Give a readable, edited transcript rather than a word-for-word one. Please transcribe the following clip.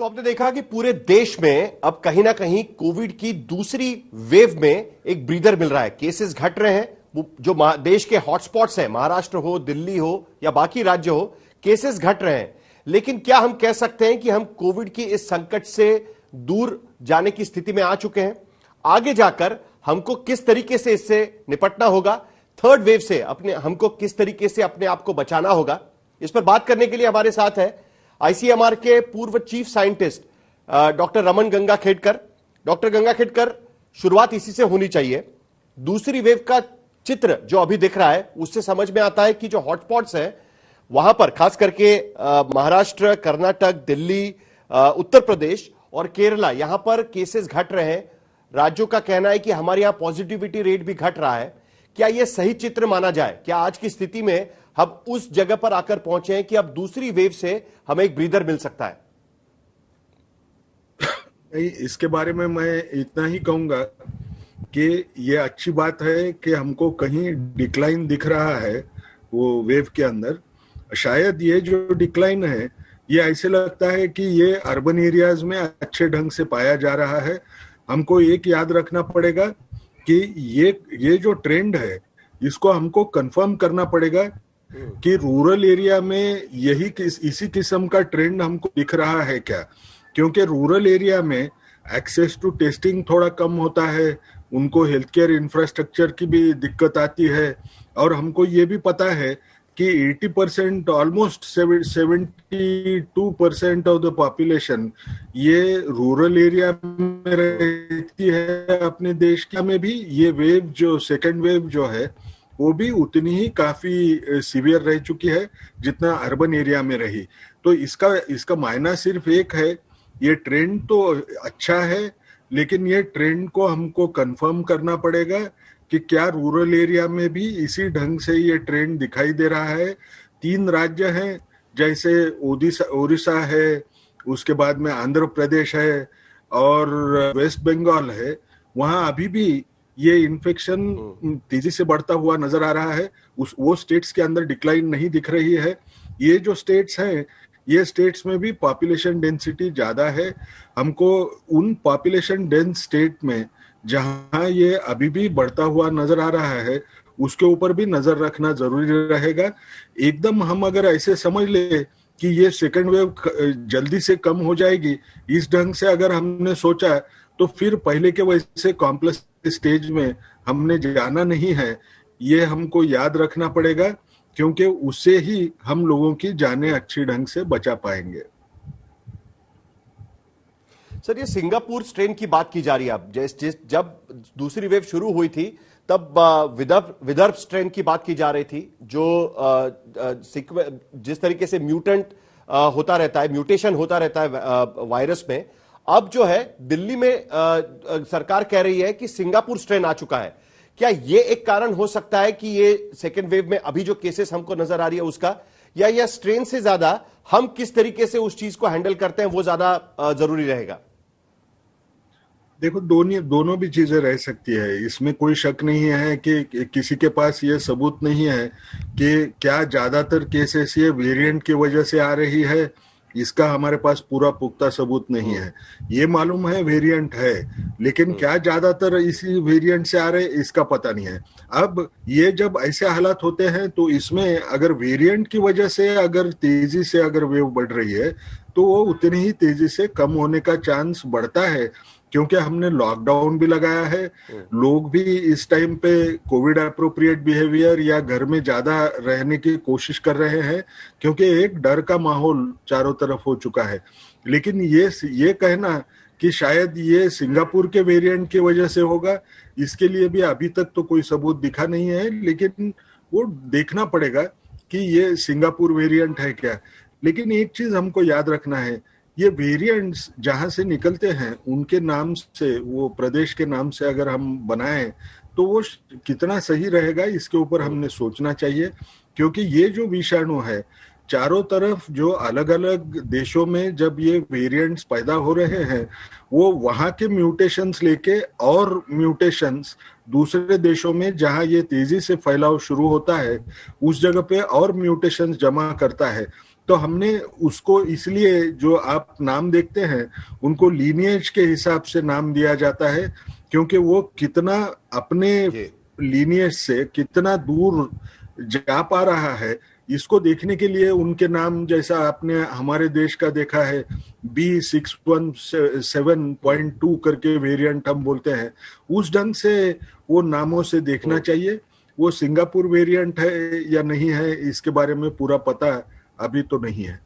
तो आपने देखा कि पूरे देश में अब कहीं ना कहीं कोविड की दूसरी वेव में एक ब्रीदर मिल रहा है। केसेस घट रहे हैं। जो देश के हॉटस्पॉट्स हैं, महाराष्ट्र हो, दिल्ली हो या बाकी राज्य हो, केसेस घट रहे हैं। लेकिन क्या हम कह सकते हैं कि हम कोविड की इस संकट से दूर जाने की स्थिति में आ चुके हैं? आगे जाकर हमको किस तरीके से इससे निपटना होगा, थर्ड वेव से हमको किस तरीके से अपने आप को बचाना होगा, इस पर बात करने के लिए हमारे साथ है आईसीएमआर के पूर्व chief scientist doctor Raman Gangakhedkar. Doctor Gangakhedkar, शुरुआत इसी से होनी चाहिए। दूसरी वेव का चित्र जो अभी दिख रहा है उससे समझ में आता है कि जो हॉटस्पॉट्स हैं वहां पर खास करके महाराष्ट्र, कर्नाटक, दिल्ली, उत्तर प्रदेश और केरला, यहां पर केसेस घट रहे हैं। राज्यों का कहना है कि हमारे यहां पॉजिटिविटी रेट भी घट रहा है। क्या यह सही चित्र माना जाए? क्या आज की स्थिति में हम उस जगह पर आकर पहुंचे हैं कि अब दूसरी वेव से हमें एक ब्रीदर मिल सकता है? नहीं, इसके बारे में मैं इतना ही कहूंगा कि ये अच्छी बात है कि हमको कहीं डिक्लाइन दिख रहा है वो वेव के अंदर। शायद ये जो डिक्लाइन है ये ऐसे लगता है कि ये अर्बन एरियाज में अच्छे ढंग से पाया जा रहा है। हमको एक याद रखना पड़ेगा कि ये जो ट्रेंड है इसको हमको कंफर्म करना पड़ेगा कि रूरल एरिया में इसी किस्म का ट्रेंड हमको दिख रहा है क्या, क्योंकि रूरल एरिया में एक्सेस टू टेस्टिंग थोड़ा कम होता है, उनको हेल्थ केयर इंफ्रास्ट्रक्चर की भी दिक्कत आती है। और हमको ये भी पता है कि 80%, ऑलमोस्ट 72% ऑफ द पॉपुलेशन ये रूरल एरिया में रहती है अपने देश में भी। ये वेव जो सेकेंड वेव जो है वो भी उतनी ही काफी सीवियर रह चुकी है जितना अर्बन एरिया में रही। तो इसका मायना सिर्फ एक है, ये ट्रेंड तो अच्छा है लेकिन ये ट्रेंड को हमको कंफर्म करना पड़ेगा कि क्या रूरल एरिया में भी इसी ढंग से ये ट्रेंड दिखाई दे रहा है। 3 राज्य हैं, जैसे ओडिशा है, उसके बाद में आंध्र प्रदेश है और वेस्ट बंगाल है। वहां अभी भी ये इन्फेक्शन तेजी से बढ़ता हुआ नजर आ रहा है। वो स्टेट्स के अंदर डिक्लाइन नहीं दिख रही है। ये जो स्टेट्स हैं, ये स्टेट्स में भी पॉपुलेशन डेंसिटी ज्यादा है। हमको उन पॉपुलेशन डेंस स्टेट में जहां ये अभी भी बढ़ता हुआ नजर आ रहा है उसके ऊपर भी नजर रखना जरूरी रहेगा। एकदम हम अगर ऐसे समझ ले कि ये सेकंड वेव जल्दी से कम हो जाएगी, इस ढंग से अगर हमने सोचा तो फिर पहले के वैसे कॉम्प्लेक्स स्टेज में हमने जाना नहीं है। ये हमको याद रखना पड़ेगा क्योंकि उससे ही हम लोगों की जानें अच्छी ढंग से बचा पाएंगे। सर, ये सिंगापुर स्ट्रेन की बात की जा रही है। अब जब दूसरी वेव शुरू हुई थी तब विदर्भ स्ट्रेन की बात की जा रही थी, जो जिस तरीके से म्यूटेंट होता रहता है, म्यूटेशन होता रहता है वायरस में। अब जो है दिल्ली में सरकार कह रही है कि सिंगापुर स्ट्रेन आ चुका है। क्या ये एक कारण हो सकता है कि ये सेकेंड वेव में अभी जो केसेस हमको नजर आ रही है उसका, या यह स्ट्रेन से ज्यादा हम किस तरीके से उस चीज को हैंडल करते हैं वो ज्यादा जरूरी रहेगा? देखो, दोनों भी चीजें रह सकती है, इसमें कोई शक नहीं है कि किसी के पास ये सबूत नहीं है कि क्या ज्यादातर केसेस ये वेरिएंट की वजह से आ रही है। इसका हमारे पास पूरा पुख्ता सबूत नहीं है। ये मालूम है वेरिएंट है, लेकिन क्या ज्यादातर इसी वेरिएंट से आ रहे इसका पता नहीं है। अब ये जब ऐसे हालात होते हैं तो इसमें अगर वेरिएंट की वजह से अगर तेजी से अगर वेव बढ़ रही है तो वो उतनी ही तेजी से कम होने का चांस बढ़ता है, क्योंकि हमने लॉकडाउन भी लगाया है। लोग भी इस टाइम पे कोविड अप्रोप्रिएट बिहेवियर या घर में ज्यादा रहने की कोशिश कर रहे हैं, क्योंकि एक डर का माहौल चारों तरफ हो चुका है। लेकिन ये कहना कि शायद ये सिंगापुर के वेरिएंट की वजह से होगा, इसके लिए भी अभी तक तो कोई सबूत दिखा नहीं है। लेकिन वो देखना पड़ेगा कि ये सिंगापुर वेरिएंट है क्या। लेकिन एक चीज हमको याद रखना है, ये वेरिएंट्स जहां से निकलते हैं उनके नाम से, वो प्रदेश के नाम से अगर हम बनाएं तो वो कितना सही रहेगा इसके ऊपर हमने सोचना चाहिए। क्योंकि ये जो विषाणु है, चारों तरफ जो अलग अलग देशों में जब ये वेरिएंट्स पैदा हो रहे हैं, वो वहां के म्यूटेशंस लेके और म्यूटेशंस दूसरे देशों में जहां ये तेजी से फैलाव शुरू होता है उस जगह पे और म्यूटेशंस जमा करता है। तो हमने उसको इसलिए जो आप नाम देखते हैं उनको लीनिएज के हिसाब से नाम दिया जाता है, क्योंकि वो कितना अपने लीनिएज से कितना दूर जा पा रहा है इसको देखने के लिए उनके नाम, जैसा आपने हमारे देश का देखा है B617.2 करके वेरिएंट हम बोलते हैं, उस ढंग से वो नामों से देखना चाहिए। वो सिंगापुर वेरिएंट है या नहीं है इसके बारे में पूरा पता अभी तो नहीं है।